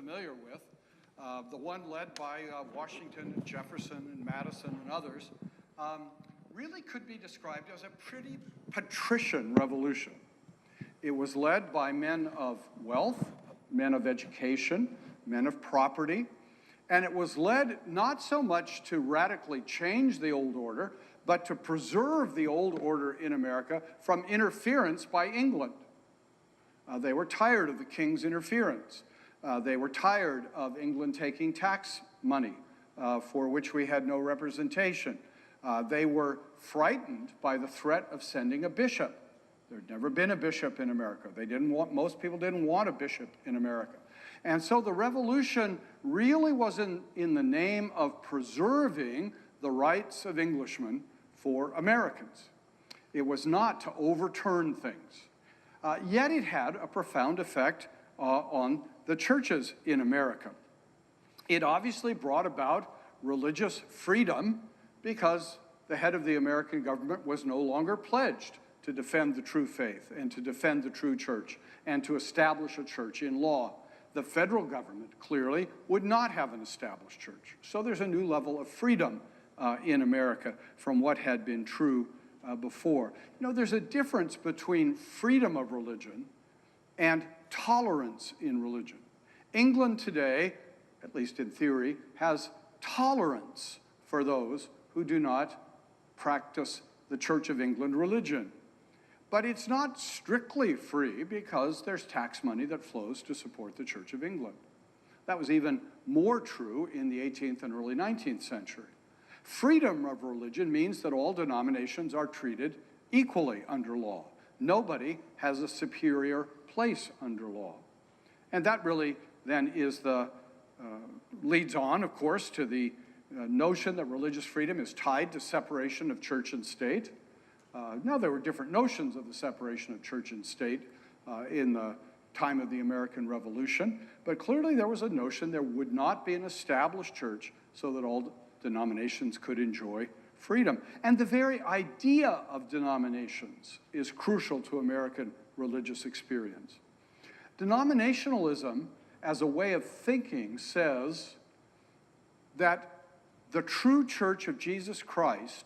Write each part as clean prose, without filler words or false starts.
familiar with, the one led by Washington and Jefferson and Madison and others, really could be described as a pretty patrician revolution. It was led by men of wealth, men of education, men of property, and it was led not so much to radically change the old order, but to preserve the old order in America from interference by England. They were tired of the king's interference. They were tired of England taking tax money for which we had no representation. They were frightened by the threat of sending a bishop. There'd never been a bishop in America. Most people didn't want a bishop in America. And so the revolution really was in the name of preserving the rights of Englishmen for Americans. It was not to overturn things. Yet it had a profound effect on the churches in America. It obviously brought about religious freedom because the head of the American government was no longer pledged to defend the true faith and to defend the true church and to establish a church in law. The federal government clearly would not have an established church. So there's a new level of freedom in America from what had been true before. You know, there's a difference between freedom of religion and tolerance in religion. England today, at least in theory, has tolerance for those who do not practice the Church of England religion. But it's not strictly free because there's tax money that flows to support the Church of England. That was even more true in the 18th and early 19th century. Freedom of religion means that all denominations are treated equally under law. Nobody has a superior place under law. And that really then is leads on, of course, to the notion that religious freedom is tied to separation of church and state. Now, there were different notions of the separation of church and state in the time of the American Revolution, but clearly there was a notion there would not be an established church so that all denominations could enjoy freedom. And the very idea of denominations is crucial to American religious experience. Denominationalism, as a way of thinking, says that the true church of Jesus Christ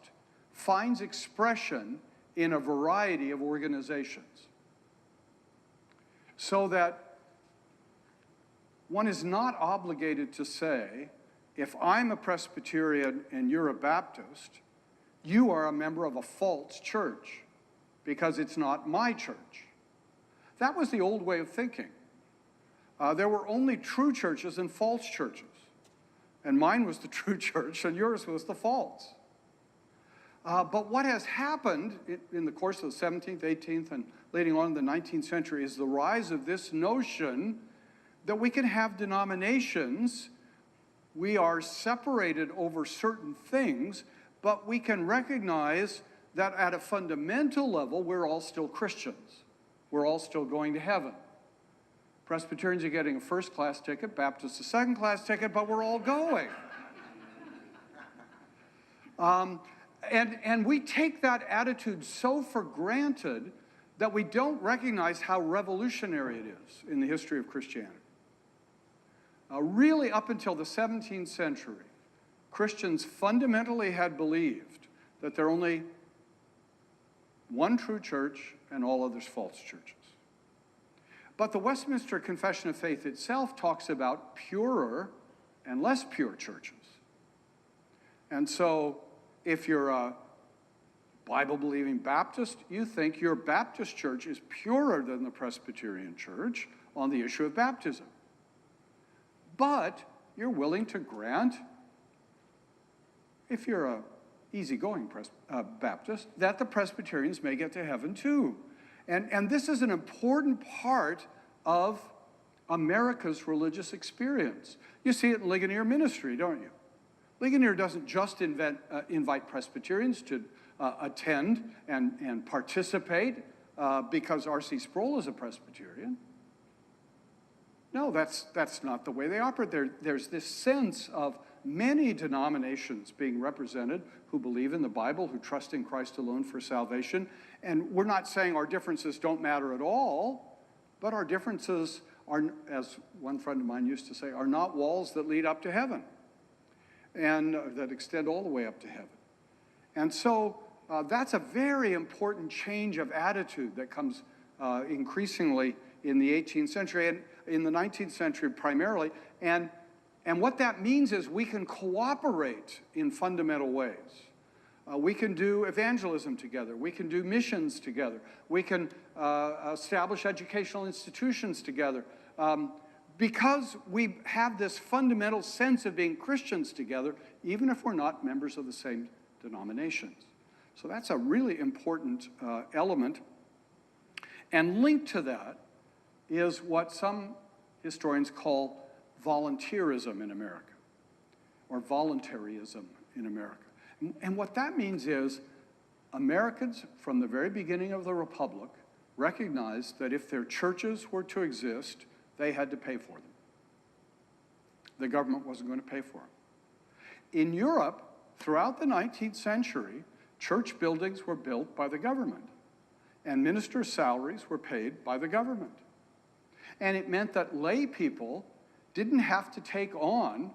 finds expression in a variety of organizations, so that one is not obligated to say, if I'm a Presbyterian and you're a Baptist, you are a member of a false church because it's not my church. That was the old way of thinking. There were only true churches and false churches. And mine was the true church and yours was the false. But what has happened in the course of the 17th, 18th, and leading on in the 19th century is the rise of this notion that we can have denominations. We are separated over certain things, but we can recognize that at a fundamental level, we're all still Christians. We're all still going to heaven. Presbyterians are getting a first-class ticket, Baptists a second-class ticket, but we're all going. And we take that attitude so for granted that we don't recognize how revolutionary it is in the history of Christianity. Really, up until the 17th century, Christians fundamentally had believed that there are only one true church and all others false churches. But the Westminster Confession of Faith itself talks about purer and less pure churches. And so if you're a Bible-believing Baptist, you think your Baptist church is purer than the Presbyterian church on the issue of baptism. But you're willing to grant, if you're an easygoing Baptist, that the Presbyterians may get to heaven too. And this is an important part of America's religious experience. You see it in Ligonier ministry, don't you? Ligonier doesn't just invite Presbyterians to attend and participate because R.C. Sproul is a Presbyterian. No, that's not the way they operate. There's this sense of many denominations being represented who believe in the Bible, who trust in Christ alone for salvation. And we're not saying our differences don't matter at all, but our differences are, as one friend of mine used to say, are not walls that lead up to heaven and that extend all the way up to heaven. And so that's a very important change of attitude that comes increasingly in the 18th century and in the 19th century primarily. And what that means is we can cooperate in fundamental ways. We can do evangelism together. We can do missions together. We can establish educational institutions together. Because we have this fundamental sense of being Christians together, even if we're not members of the same denominations. So that's a really important element. And linked to that is what some historians call volunteerism in America, or voluntarism in America. And what that means is Americans, from the very beginning of the Republic, recognized that if their churches were to exist, they had to pay for them. The government wasn't going to pay for them. In Europe, throughout the 19th century, church buildings were built by the government, and ministers' salaries were paid by the government. And it meant that lay people didn't have to take on,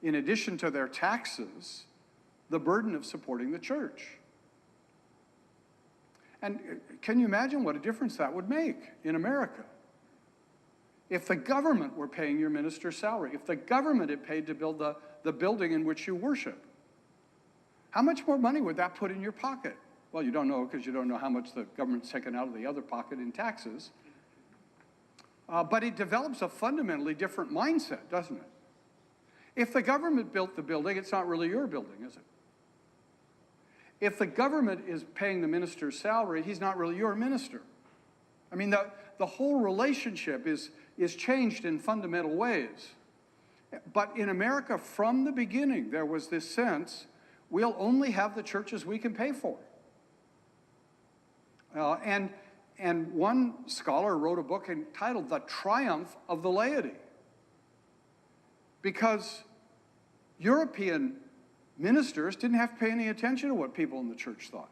in addition to their taxes, the burden of supporting the church. And can you imagine what a difference that would make in America? If the government were paying your minister's salary, if the government had paid to build the building in which you worship, how much more money would that put in your pocket? Well, you don't know because you don't know how much the government's taken out of the other pocket in taxes. But it develops a fundamentally different mindset, doesn't it? If the government built the building, it's not really your building, is it? If the government is paying the minister's salary, he's not really your minister. I mean, the whole relationship is changed in fundamental ways. But in America, from the beginning, there was this sense, we'll only have the churches we can pay for. And one scholar wrote a book entitled The Triumph of the Laity, because European ministers didn't have to pay any attention to what people in the church thought,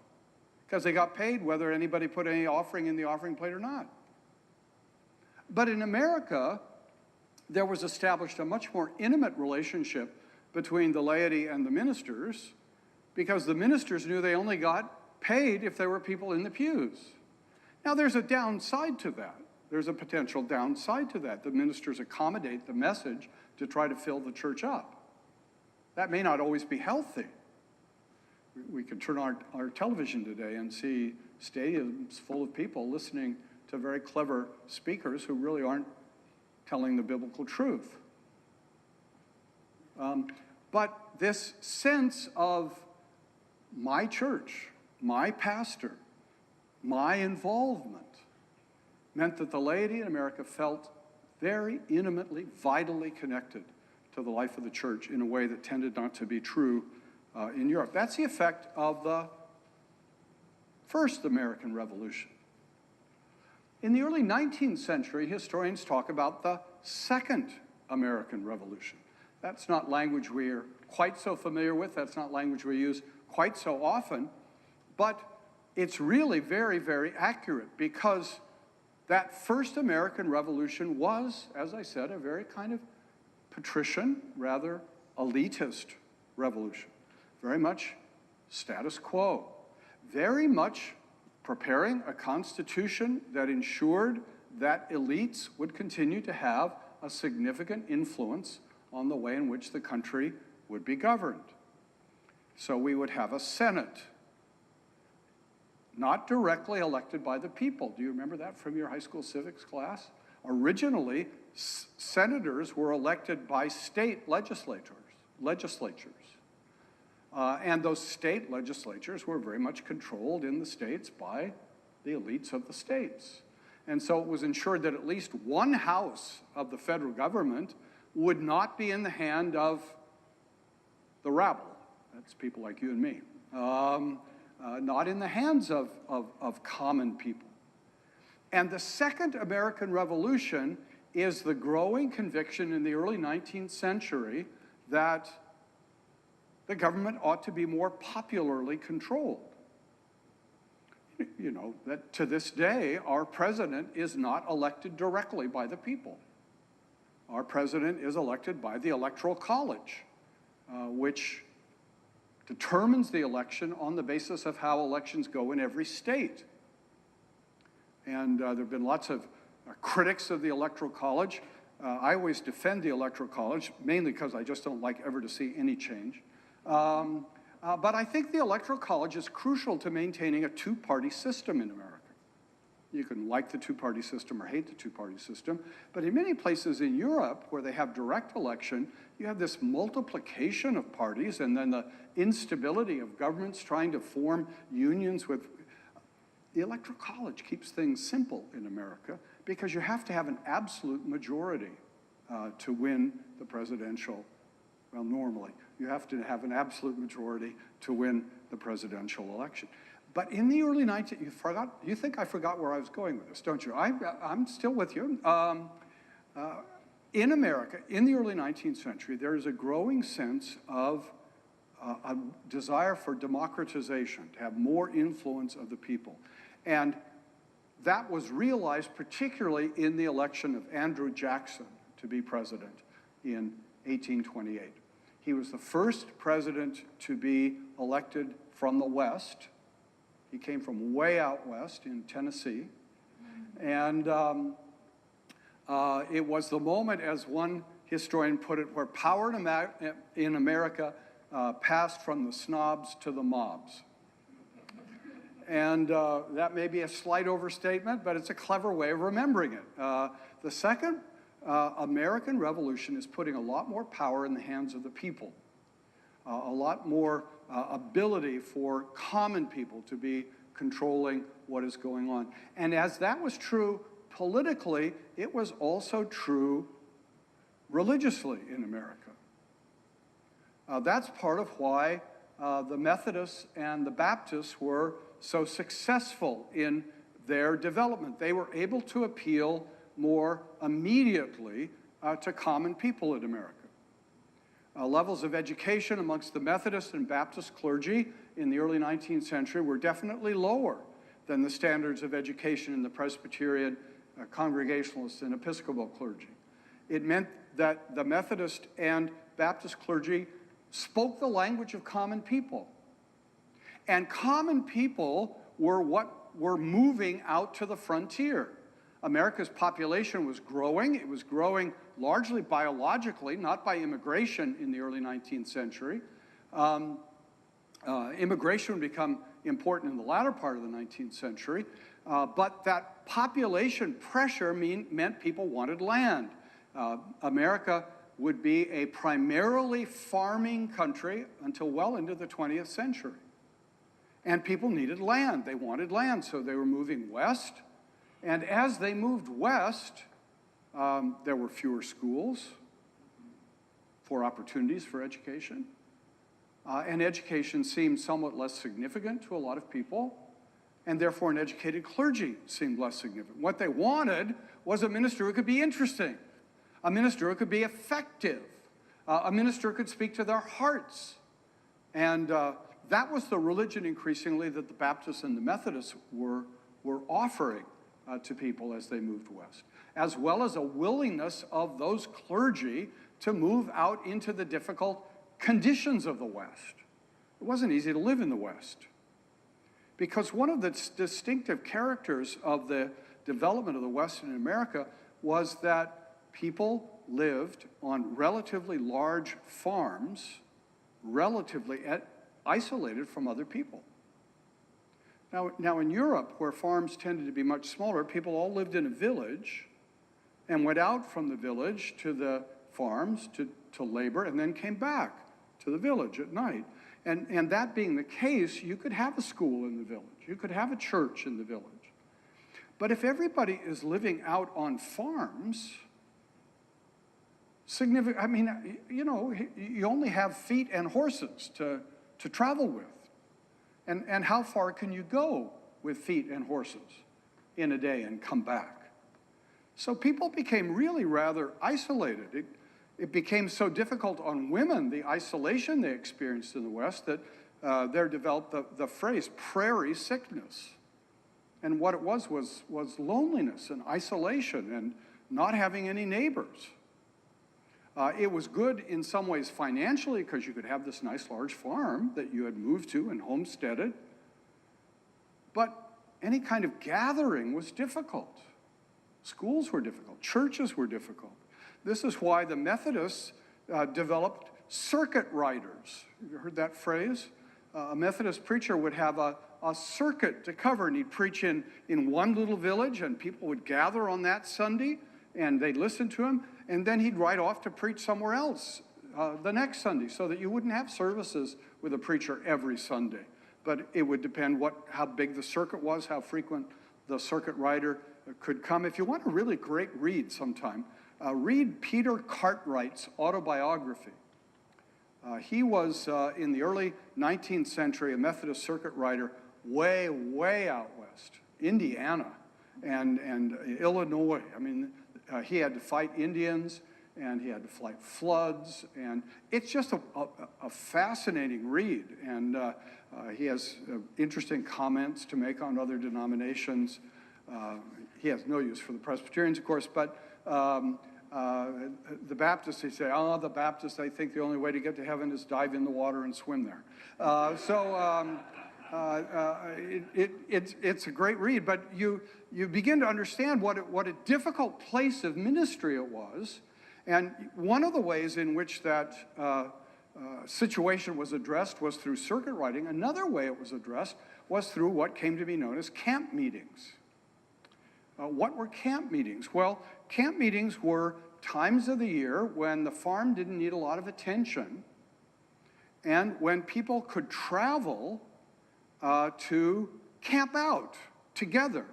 because they got paid whether anybody put any offering in the offering plate or not. But in America, there was established a much more intimate relationship between the laity and the ministers, because the ministers knew they only got paid if there were people in the pews. Now, there's a downside to that. There's a potential downside to that. The ministers accommodate the message to try to fill the church up. That may not always be healthy. We can turn on our television today and see stadiums full of people listening to very clever speakers who really aren't telling the biblical truth. But this sense of my church, my pastor, my involvement meant that the laity in America felt very intimately, vitally connected to the life of the church in a way that tended not to be true in Europe. That's the effect of the first American Revolution. In the early 19th century, historians talk about the second American Revolution. That's not language we're quite so familiar with. That's not language we use quite so often. But it's really very, very accurate, because that first American Revolution was, as I said, a very kind of patrician, rather elitist revolution. Very much status quo. Very much preparing a constitution that ensured that elites would continue to have a significant influence on the way in which the country would be governed. So we would have a Senate, not directly elected by the people. Do you remember that from your high school civics class? Originally, senators were elected by state legislatures. And those state legislatures were very much controlled in the states by the elites of the states. And so it was ensured that at least one house of the federal government would not be in the hand of the rabble. That's people like you and me. Not in the hands of common people. And the second American Revolution is the growing conviction in the early 19th century that the government ought to be more popularly controlled. you know, that to this day, our president is not elected directly by the people. Our president is elected by the Electoral College, which determines the election on the basis of how elections go in every state. And there have been lots of critics of the Electoral College. I always defend the Electoral College, mainly because I just don't like ever to see any change. But I think the Electoral College is crucial to maintaining a two-party system in America. You can like the two-party system or hate the two-party system, but in many places in Europe where they have direct election, you have this multiplication of parties and then the instability of governments trying to form unions with. The Electoral College keeps things simple in America because you have to have an absolute majority to win the presidential, well, normally. You have to have an absolute majority to win the presidential election. But in the early 19th, you think I forgot where I was going with this, don't you? I'm still with you. In America, in the early 19th century, there is a growing sense of a desire for democratization, to have more influence of the people. And that was realized particularly in the election of Andrew Jackson to be president in 1828. He was the first president to be elected from the West. He came from way out west in Tennessee. And it was the moment, as one historian put it, where power in America passed from the snobs to the mobs. And that may be a slight overstatement, but it's a clever way of remembering it. The second American Revolution is putting a lot more power in the hands of the people, a lot more ability for common people to be controlling what is going on. And as that was true politically, it was also true religiously in America. That's part of why the Methodists and the Baptists were so successful in their development. They were able to appeal more immediately to common people in America. Levels of education amongst the Methodist and Baptist clergy in the early 19th century were definitely lower than the standards of education in the Presbyterian, Congregationalist, and Episcopal clergy. It meant that the Methodist and Baptist clergy spoke the language of common people. And common people were what were moving out to the frontier. America's population was growing. It was growing largely biologically, not by immigration in the early 19th century. Immigration would become important in the latter part of the 19th century, but that population pressure meant people wanted land. America would be a primarily farming country until well into the 20th century. And people needed land. They wanted land, so they were moving west. And as they moved west, there were fewer schools, for opportunities for education. And education seemed somewhat less significant to a lot of people, and therefore an educated clergy seemed less significant. What they wanted was a minister who could be interesting, a minister who could be effective, a minister who could speak to their hearts. And that was the religion increasingly that the Baptists and the Methodists were offering to people as they moved west, as well as a willingness of those clergy to move out into the difficult conditions of the West. It wasn't easy to live in the West, because one of the distinctive characters of the development of the West in America was that people lived on relatively large farms, relatively isolated from other people. Now in Europe, where farms tended to be much smaller, people all lived in a village and went out from the village to the farms to labor and then came back to the village at night. And that being the case, you could have a school in the village. You could have a church in the village. But if everybody is living out on farms, I mean, you know, you only have feet and horses to travel with. And how far can you go with feet and horses in a day and come back? So people became really rather isolated. It became so difficult on women, the isolation they experienced in the West, that there developed the phrase prairie sickness. And what it was loneliness and isolation and not having any neighbors. It was good in some ways financially because you could have this nice large farm that you had moved to and homesteaded. But any kind of gathering was difficult. Schools were difficult. Churches were difficult. This is why the Methodists developed circuit riders. You heard that phrase? A Methodist preacher would have a circuit to cover, and he'd preach in one little village, and people would gather on that Sunday, and they'd listen to him, and then he'd ride off to preach somewhere else the next Sunday, so that you wouldn't have services with a preacher every Sunday. But it would depend how big the circuit was, how frequent the circuit rider could come. If you want a really great read sometime, read Peter Cartwright's autobiography. He was, in the early 19th century, a Methodist circuit rider way, way out west, Indiana and Illinois. I mean, he had to fight Indians, and he had to fight floods, and it's just a fascinating read. And he has interesting comments to make on other denominations. He has no use for the Presbyterians, of course, but the Baptists, they say, the Baptists, they think the only way to get to heaven is dive in the water and swim there. It's a great read, but you begin to understand what a difficult place of ministry it was. And one of the ways in which that situation was addressed was through circuit riding. Another way it was addressed was through what came to be known as camp meetings. What were camp meetings? Well, camp meetings were times of the year when the farm didn't need a lot of attention, and when people could travel to camp out together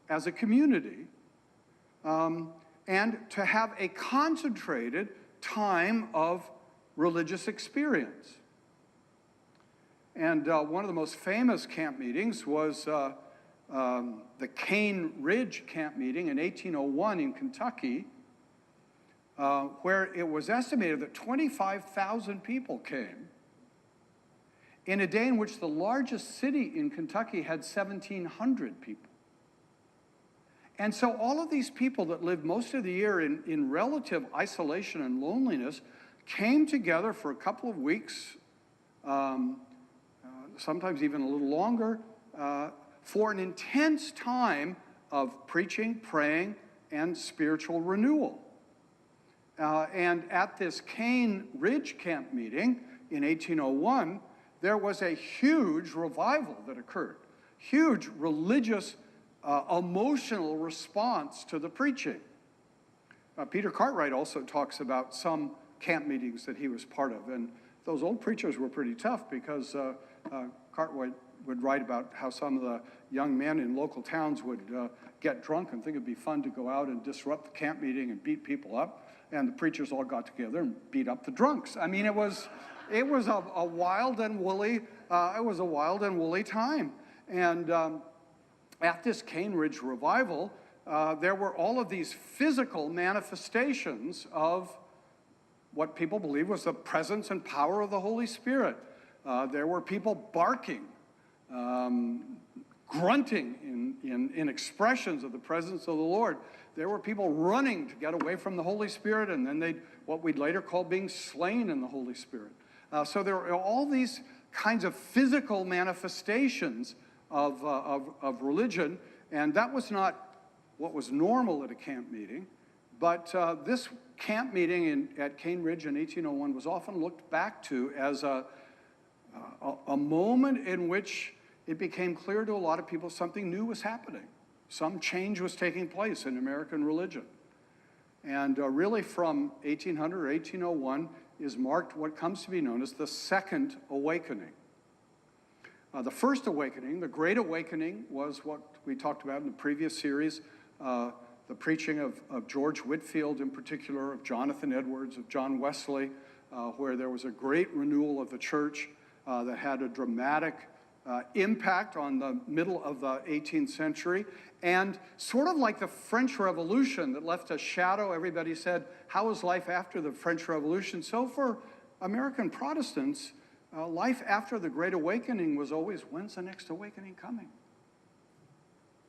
as a community, and to have a concentrated time of religious experience. And one of the most famous camp meetings was the Cane Ridge camp meeting in 1801 in Kentucky, where it was estimated that 25,000 people came in a day in which the largest city in Kentucky had 1,700 people. And so all of these people that lived most of the year in relative isolation and loneliness came together for a couple of weeks, sometimes even a little longer, for an intense time of preaching, praying, and spiritual renewal. And at this Cane Ridge camp meeting in 1801, there was a huge revival that occurred, huge religious, emotional response to the preaching. Peter Cartwright also talks about some camp meetings that he was part of, and those old preachers were pretty tough because Cartwright would write about how some of the young men in local towns would get drunk and think it'd be fun to go out and disrupt the camp meeting and beat people up, and the preachers all got together and beat up the drunks. I mean, it was a wild and woolly time. And at this Cane Ridge revival, there were all of these physical manifestations of what people believed was the presence and power of the Holy Spirit. There were people barking, grunting in expressions of the presence of the Lord. There were people running to get away from the Holy Spirit, and then what we'd later call being slain in the Holy Spirit. So there were all these kinds of physical manifestations of religion, and that was not what was normal at a camp meeting. But this camp meeting at Cane Ridge in 1801 was often looked back to as a moment in which it became clear to a lot of people something new was happening. Some change was taking place in American religion. And really from 1800 or 1801 is marked what comes to be known as the Second Awakening. The First Awakening, the Great Awakening, was what we talked about in the previous series, the preaching of George Whitefield in particular, of Jonathan Edwards, of John Wesley, where there was a great renewal of the church that had a dramatic impact on the middle of the 18th century. And sort of like the French Revolution that left a shadow, everybody said, how is life after the French Revolution? So for American Protestants, life after the Great Awakening was always, when's the next awakening coming?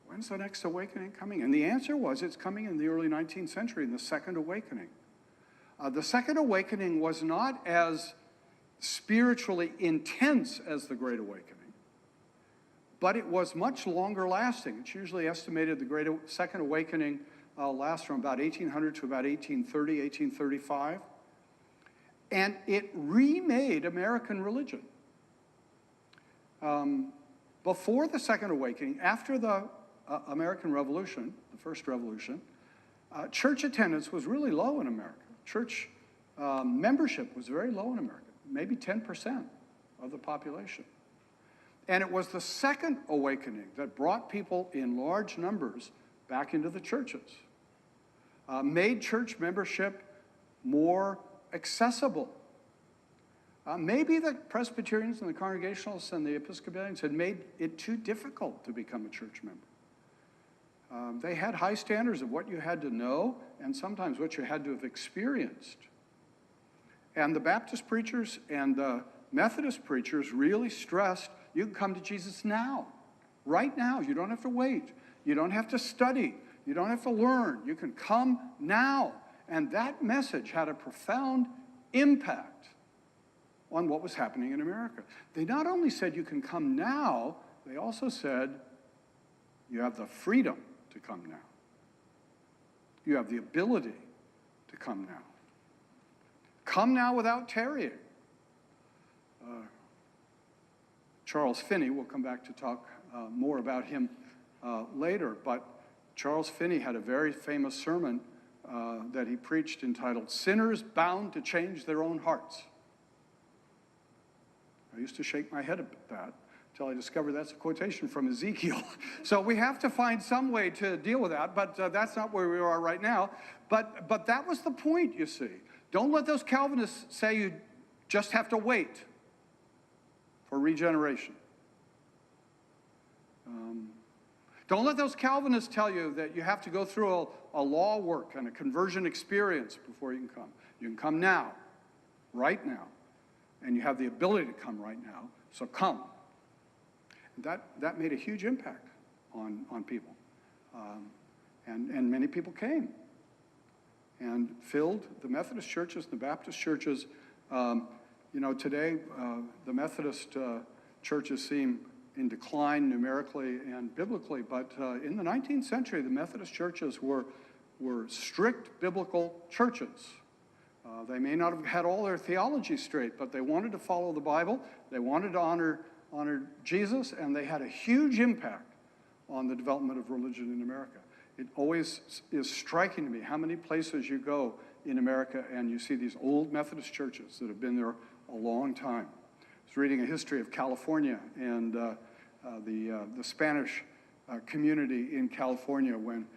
When's the next awakening coming? And the answer was it's coming in the early 19th century, in the Second Awakening. The Second Awakening was not as spiritually intense as the Great Awakening, but it was much longer lasting. It's usually estimated the Second Awakening lasts from about 1800 to about 1830, 1835. And it remade American religion. Before the Second Awakening, after the American Revolution, the First Revolution, church attendance was really low in America. Church membership was very low in America, maybe 10% of the population. And it was the Second Awakening that brought people in large numbers back into the churches, made church membership more accessible. Maybe the Presbyterians and the Congregationalists and the Episcopalians had made it too difficult to become a church member. They had high standards of what you had to know and sometimes what you had to have experienced. And the Baptist preachers and the Methodist preachers really stressed, you can come to Jesus now, right now. You don't have to wait. You don't have to study. You don't have to learn. You can come now. And that message had a profound impact on what was happening in America. They not only said you can come now, they also said you have the freedom to come now. You have the ability to come now. Come now without tarrying. Charles Finney, we'll come back to talk more about him later, but Charles Finney had a very famous sermon that he preached entitled, "Sinners Bound to Change Their Own Hearts." I used to shake my head at that until I discovered that's a quotation from Ezekiel. So we have to find some way to deal with that, but that's not where we are right now. But that was the point, you see. Don't let those Calvinists say you just have to wait for regeneration. Don't let those Calvinists tell you that you have to go through a law work and a conversion experience before you can come. You can come now, right now, and you have the ability to come right now, so come. That made a huge impact on people. And many people came and filled the Methodist churches, the Baptist churches. Today, the Methodist churches seem in decline numerically and biblically, but in the 19th century, the Methodist churches were strict biblical churches. They may not have had all their theology straight, but they wanted to follow the Bible, they wanted to honor Jesus, and they had a huge impact on the development of religion in America. It always is striking to me how many places you go in America and you see these old Methodist churches that have been there a long time. I was reading a history of California and the Spanish community in California when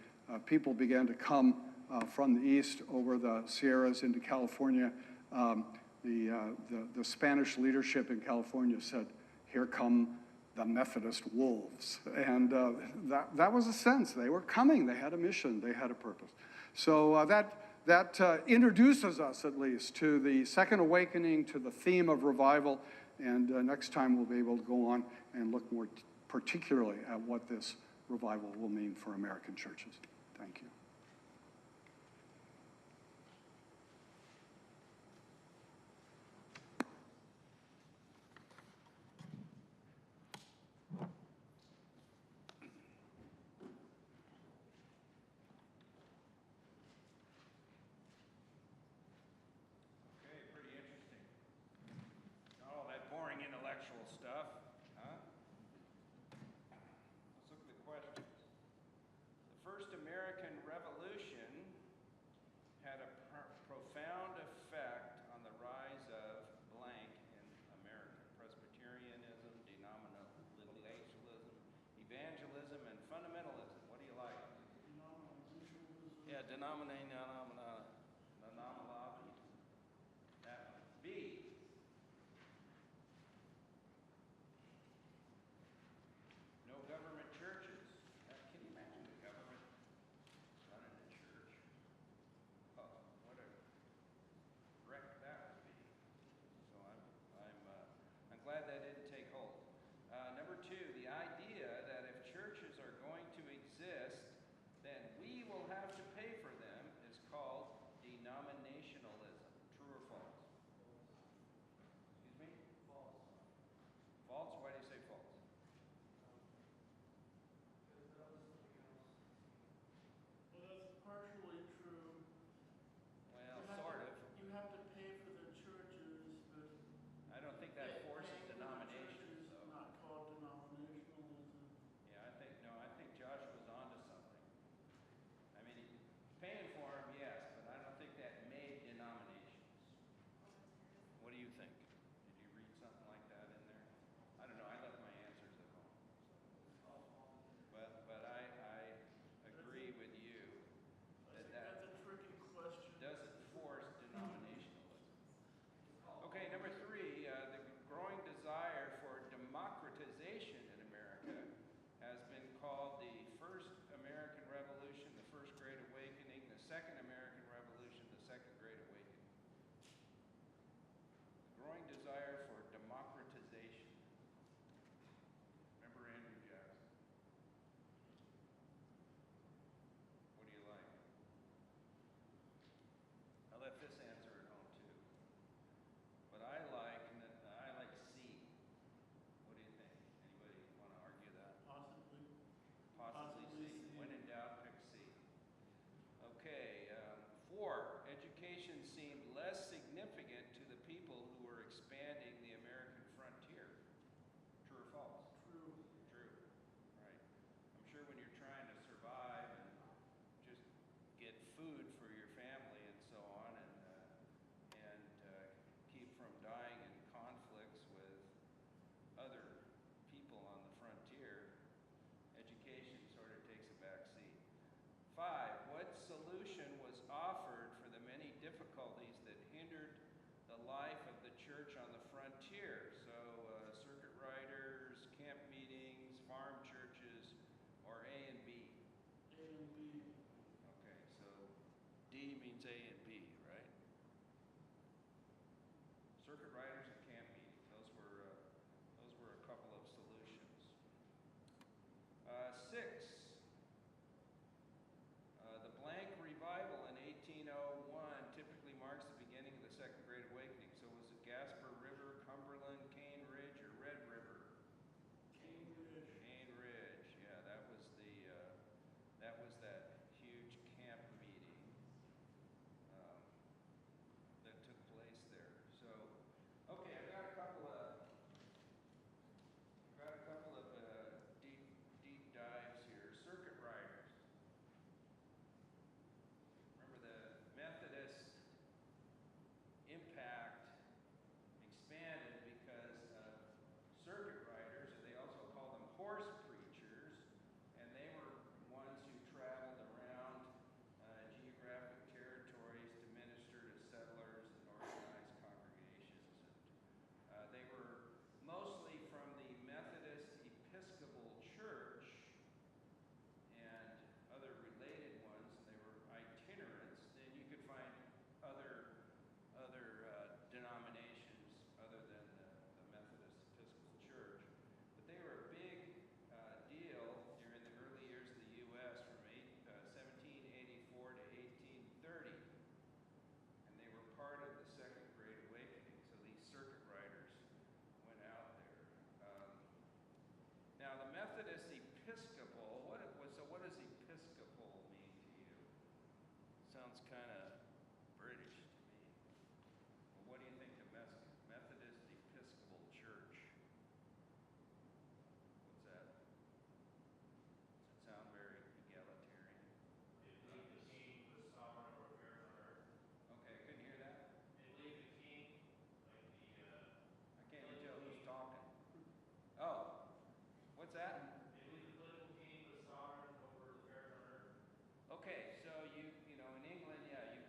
people began to come from the east over the Sierras into California. The Spanish leadership in California said, "Here come the Methodist wolves." And that was a sense. They were coming. They had a mission. They had a purpose. So that introduces us, at least, to the Second Awakening, to the theme of revival. And next time we'll be able to go on and look more particularly at what this revival will mean for American churches. Thank you. Glad that didn't take hold. Number two, the idea that if churches are going to B means A and B, right? Circuit riders and camp meetings, those were a couple of solutions. 6, the blank revival in 1801 typically marks the beginning of the Second Great Awakening. So was it Gasper River, Cumberland, Cane Ridge, or Red River? Cane Ridge. Cane Ridge, yeah, that was that huge camp meeting that took place there. So, okay, I've got a couple of deep dives here. Circuit riders. Remember, the Methodist impact expanded because of circuit riders, and they also called them horse preachers, and they were ones who traveled around geographic territories to minister to settlers and organize congregations. And, they were mostly from the Methodist Episcopal Church and other related ones, and they were itinerants. Then you could find other denominations other than the Methodist Episcopal Church, but they were a big deal during the early years of the U.S. from 1784 to 1830, and they were part of the Second Great Awakening. So these circuit riders went out there. Now the Methodist Episcopal, what does Episcopal mean to you? Sounds kind of British to me. Well, what do you think of Methodist Episcopal Church? What's that? Does it sound very egalitarian? They believe the king was sovereign over affairs on earth. Okay, I couldn't hear that. They believe the king, like I can't even tell who's talking. Oh, what's that? they believe the political king was sovereign over affairs on earth. Okay, so you know, in England, yeah, you've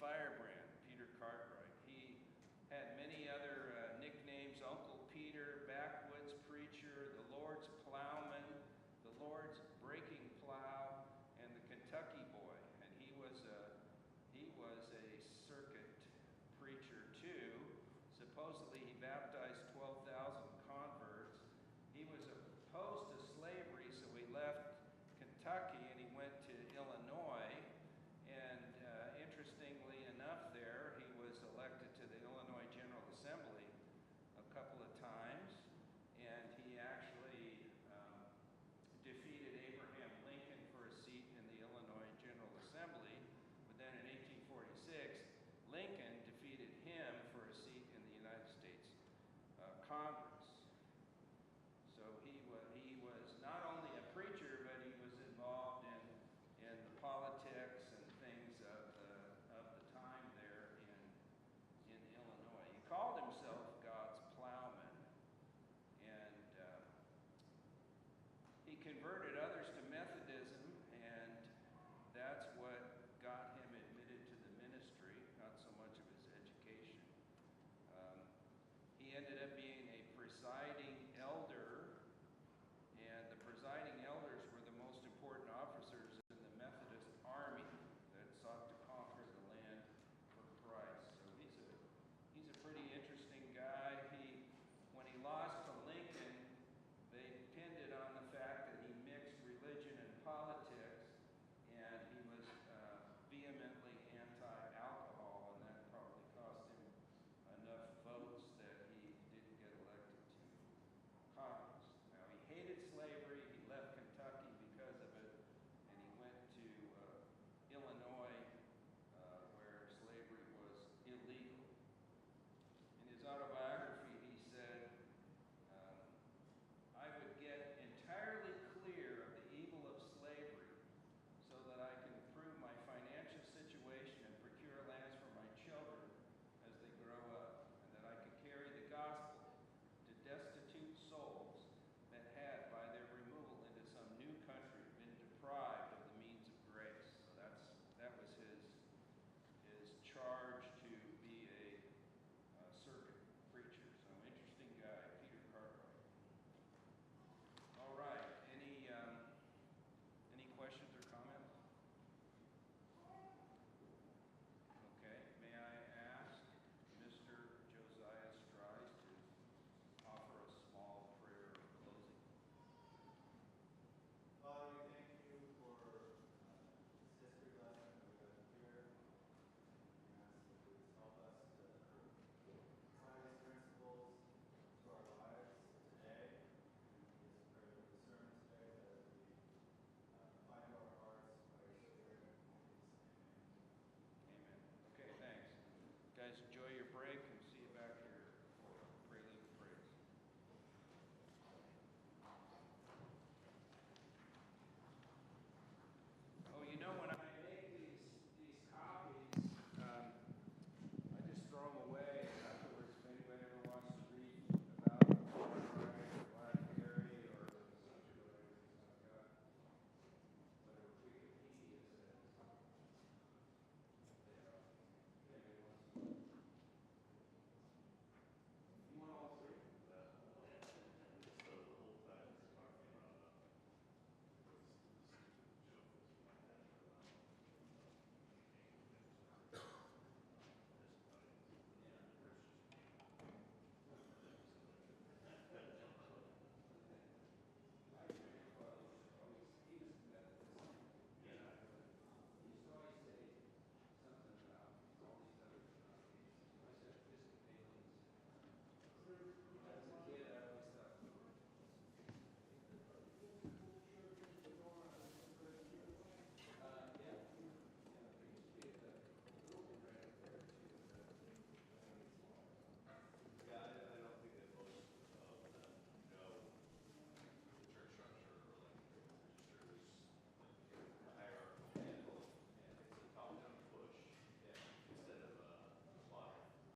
fire